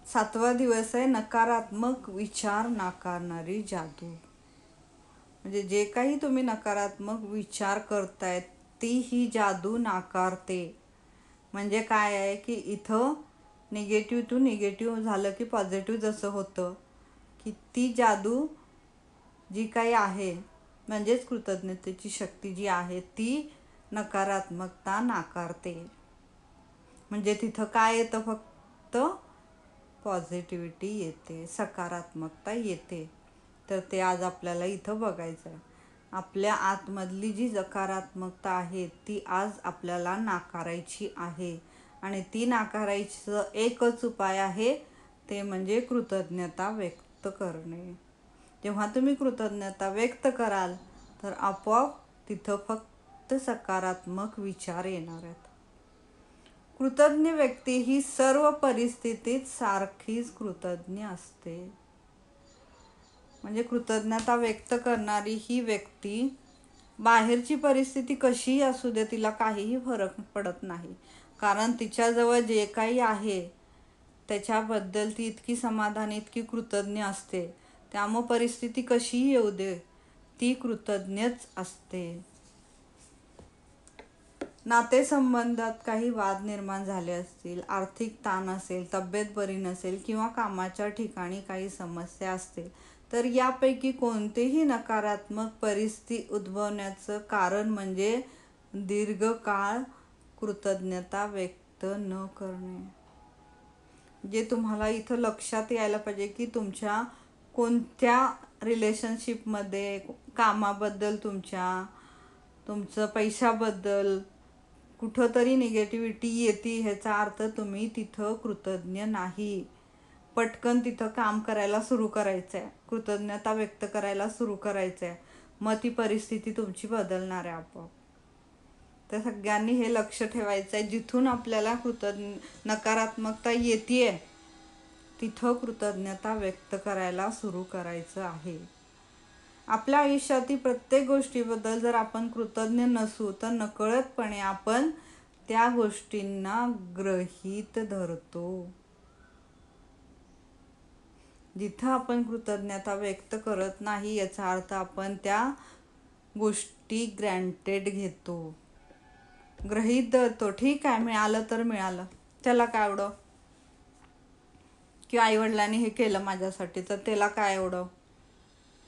सातवा दिवस आहे नकारात्मक विचार नाकारणारी जादू. म्हणजे जे काही तुम्ही नकारात्मक विचार करतायत ती ही जादू नाकारते. म्हणजे काय आहे की इथं निगेटिव्ह टू निगेटिव्ह झालं की पॉझिटिव्ह जसं होतं की ती जादू जी काही आहे म्हणजेच कृतज्ञतेची शक्ती जी आहे ती नकारात्मकता नाकारते. म्हणजे तिथं काय येतं, फक्त पॉझिटिव्हिटी येते, सकारात्मकता येते. तर ते आज आपल्याला इथं बघायचं आहे. आपल्या आतमधली जी सकारात्मकता आहे ती आज आपल्याला नाकारायची आहे. आणि ती नाकारायचं एकच उपाय आहे, ते म्हणजे कृतज्ञता व्यक्त करणे. जेव्हा तुम्ही कृतज्ञता व्यक्त कराल तर आपोआप तिथं फक्त सकारात्मक विचार येणार आहेत. कृतज्ञ व्यक्ती ही सर्व परिस्थितीत सारखीच कृतज्ञ असते. म्हणजे कृतज्ञता व्यक्त करणारी ही व्यक्ती बाहेरची परिस्थिती कशीही असू दे तिला काहीही फरक पडत नाही. कारण तिच्याजवळ जे काही आहे त्याच्याबद्दल ती इतकी समाधानी, इतकी कृतज्ञ असते. त्यामुळे परिस्थिती कशीही येऊ दे ती कृतज्ञच असते. नातेसंबंधात काही वाद निर्माण झाले असतील, आर्थिक ताण असेल, तब्येत बरी नसेल किंवा कामाच्या ठिकाणी काही समस्या असतील, तर यापैकी कोणतेही नकारात्मक परिस्थिती उद्भवण्याचं कारण म्हणजे दीर्घकाळ कृतज्ञता व्यक्त न करणे. जे तुम्हाला इथं लक्षात यायला पाहिजे की तुमच्या कोणत्या रिलेशनशिपमध्ये, कामाबद्दल, तुमचं पैशाबद्दल कुठंतरी निगेटिव्हिटी येते, ह्याचा अर्थ तुम्ही तिथं कृतज्ञ नाही. पटकन तिथं काम करायला सुरू करायचं आहे, कृतज्ञता व्यक्त करायला सुरू करायचं आहे, मग ती परिस्थिती तुमची बदलणार आहे आपोआप. तर सगळ्यांनी हे लक्ष ठेवायचं आहे, जिथून आपल्याला नकारात्मकता येते तिथं कृतज्ञता व्यक्त करायला सुरू करायचं आहे. आपल्या आयुष्यातील प्रत्येक गोष्टीबद्दल जर आपण कृतज्ञ नसू तर नकळतपणे आपण त्या गोष्टींना गृहीत धरतो. जिथं आपण कृतज्ञता व्यक्त करत नाही याचा अर्थ आपण त्या गोष्टी ग्रँटेड घेतो, गृहीत धरतो. ठीक आहे, मिळालं तर मिळालं, त्याला काय एवढं, किंवा आईवडिलांनी हे केलं माझ्यासाठी तर त्याला काय एवढं,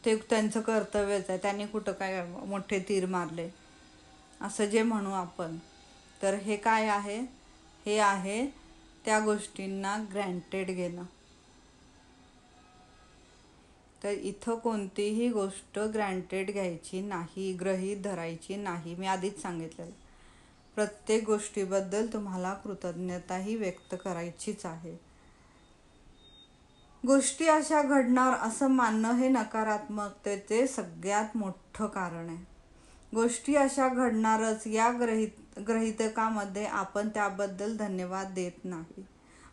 ते त्यांचं कर्तव्यच आहे, त्यांनी कुठं काय मोठे तीर मारले, असं जे म्हणू आपण. तर हे काय आहे, हे आहे त्या गोष्टींना ग्रँटेड घेणं. तर इथं कोणतीही गोष्ट ग्रँटेड घ्यायची नाही, गृहीत धरायची नाही. मी आधीच सांगितलेलं, प्रत्येक गोष्टीबद्दल तुम्हाला कृतज्ञताही व्यक्त करायचीच आहे. गोष्टी अशा घडणार असं मानणं हे नकारात्मकतेचे सगळ्यात मोठं कारण आहे. गोष्टी अशा घडणारच या गृहीतकामध्ये आपण त्याबद्दल धन्यवाद देत नाही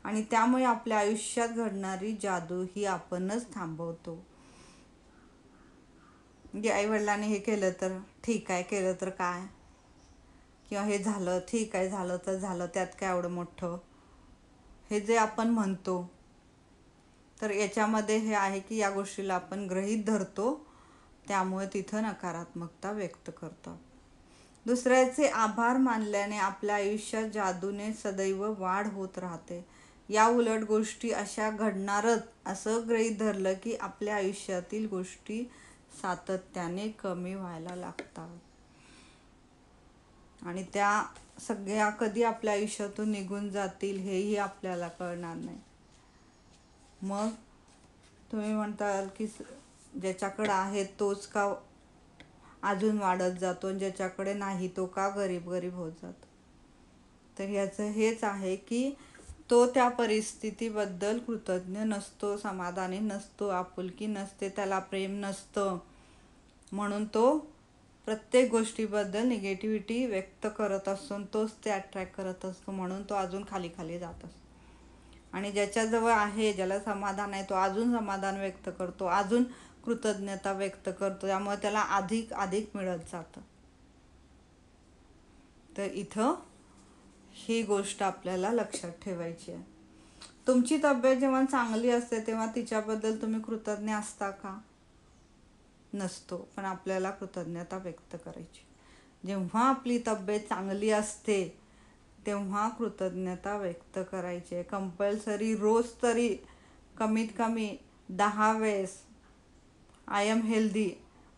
आणि त्यामुळे आपल्या आयुष्यात घडणारी जादू ही आपणच थांबवतो. म्हणजे आईवडिलांनी हे केलं तर ठीक आहे, केलं तर काय, किंवा हे झालं ठीक आहे, झालं तर झालं, त्यात काय एवढं मोठं, हे जे आपण म्हणतो, तर याच्यामध्ये हे आहे की या गोष्टीला आपण गृहीत धरतो, त्यामुळे तिथं नकारात्मकता व्यक्त करतो. दुसऱ्याचे आभार मानल्याने आपल्या आयुष्यात जादूने सदैव वाढ होत राहते. या उलट गोष्टी अशा घडणारच असं गृहीत धरलं की आपल्या आयुष्यातील गोष्टी सातत्याने कमी व्हायला लागतात आणि त्या सगळ्या कधी आपल्या आयुष्यातून निघून जातील हेही आपल्याला कळणार नाही. मग तुम्ही म्हणताल की ज्याच्याकडे आहे तोच का अजून वाढत जातो आणि ज्याच्याकडे नाही तो का गरीब होत जातो. तर याचं हेच आहे की तो त्या परिस्थितीबद्दल कृतज्ञ नसतो, समाधानी नसतो, आपुलकी नसते, त्याला प्रेम नसतं, म्हणून तो प्रत्येक गोष्टीबद्दल निगेटिव्हिटी व्यक्त करत असतो, तोच ते अट्रॅक्ट करत असतो, म्हणून तो अजून खाली जात असतो. आणि ज्याच्याजवळ आहे, ज्याला समाधान आहे, तो अजून समाधान व्यक्त करतो, अजून कृतज्ञता व्यक्त करतो, त्यामुळे त्याला अधिक मिळत जातं. तर इथं ही गोष्ट आपल्याला लक्षात ठेवायची आहे. तुमची तब्येत जेव्हा चांगली असते तेव्हा तिच्याबद्दल तुम्ही कृतज्ञ असता का? नसतो. पण आपल्याला कृतज्ञता व्यक्त करायची. जेव्हा आपली तब्येत चांगली असते तेव्हा कृतज्ञता व्यक्त करायची. कंपल्सरी रोज तरी कमीत कमी 10 वेळेस आय एम हेल्दी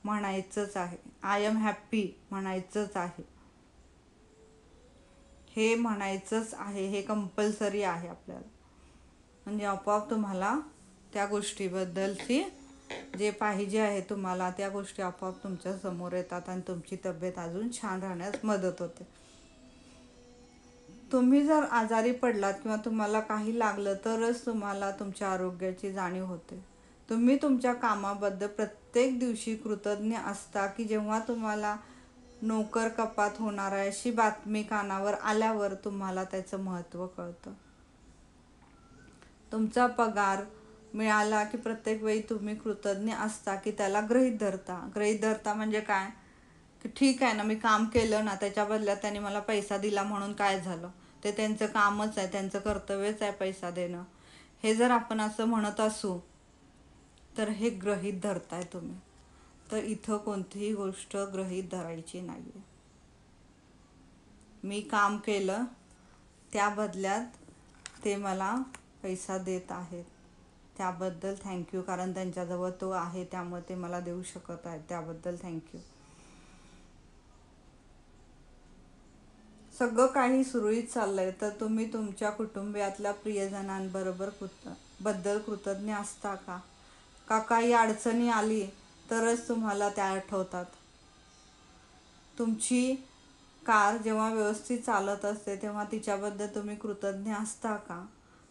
म्हणायचंच आहे, आय एम हॅप्पी म्हणायचंच आहे, हे म्हणायचंच आहे. हे कंपल्सरी आहे आपल्याला. म्हणजे आपोआप तुम्हाला त्या गोष्टीबद्दलची जे पाहिजे आहे तुम्हाला त्या गोष्टी आपोआप तुमच्या समोर येतात आणि तुमची तब्येत अजून छान राहण्यास मदत होते. तुम्ही जर आजारी पडलात किंवा तुम्हाला काही लागलं तरच तुम्हाला तुमच्या आरोग्याची जाणीव होते. तुम्ही तुमच्या कामाबद्दल प्रत्येक दिवशी कृतज्ञ असता की जेव्हा तुम्हाला नोकर कपात होणार आहे अशी बातमी कानावर आल्यावर तुम्हाला त्याचं महत्त्व कळतं. तुमचा पगार मिळाला की प्रत्येक वेळी तुम्ही कृतज्ञ असता की त्याला गृहीत धरता. गृहीत धरता म्हणजे काय की ठीक आहे ना, मी काम केलं ना, त्याच्या बदल्यात त्यांनी मला पैसा दिला म्हणून काय झालं, ते त्यांचं कामच आहे, त्यांचं कर्तव्यच आहे पैसा देणं. हे जर आपण असं म्हणत असू तर हे गृहीत धरताय तुम्ही. तर इथं कोणतीही गोष्ट गृहीत धरायची नाही आहे. मी काम केलं त्या बदल्यात ते मला पैसा देत आहेत, त्याबद्दल थँक्यू. कारण त्यांच्याजवळ तो आहे त्यामुळे ते मला देऊ शकत आहेत, त्याबद्दल थँक्यू. सगळं काही सुरळीत चाललंय तर तुम्ही तुमच्या कुटुंबातल्या प्रियजनांबरोबर बद्दल कृतज्ञ असता का? का काही अडचणी आली तरच तुम्हाला त्या आठवतात? तुमची कार जेव्हा व्यवस्थित चालत असते तेव्हा तिच्याबद्दल तुम्ही कृतज्ञ असता का?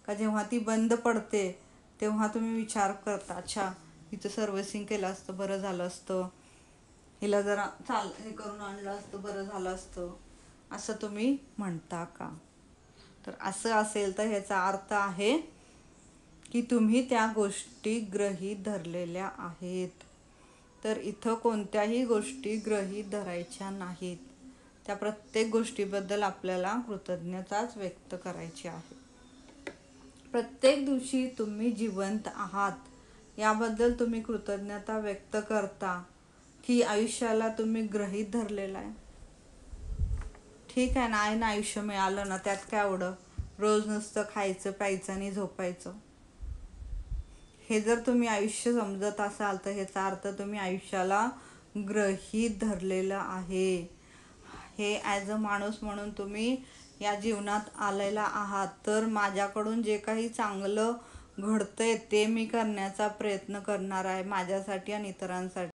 का जेव्हा ती बंद पडते तेव्हा तुम्ही विचार करता, अच्छा हिचं सर्व्हिसिंग केलं असतं बरं झालं असतं, हिला जरा हे करून आणलं असतं बरं झालं असतं, असं तुम्ही म्हणता का? तर असं असेल तर ह्याचा अर्थ आहे की तुम्ही त्या गोष्टी गृहीत धरलेल्या आहेत. तर इथं कोणत्याही गोष्टी गृहीत धरायच्या नाहीत. त्या प्रत्येक गोष्टीबद्दल आपल्याला कृतज्ञताच व्यक्त करायची आहे. प्रत्येक दिवशी तुम्ही जिवंत आहात याबद्दल तुम्ही कृतज्ञता व्यक्त करता की आयुष्याला तुम्ही गृहीत धरलेलं आहे? ठीक आहे ना, आहे ना, आयुष्य मिळालं ना, त्यात काय एवढं, रोज नुसतं खायचं प्यायचं आणि झोपायचं. हे जर तुम्ही आयुष्य समजत असाल तर ह्याचा अर्थ तुम्ही आयुष्याला गृहीत धरलेलं आहे. हे ॲज अ माणूस म्हणून तुम्ही या जीवनात आलेला आहात. तर माझ्याकडून जे काही चांगलं घडतंय ते मी करण्याचा प्रयत्न करणार आहे माझ्यासाठी आणि इतरांसाठी.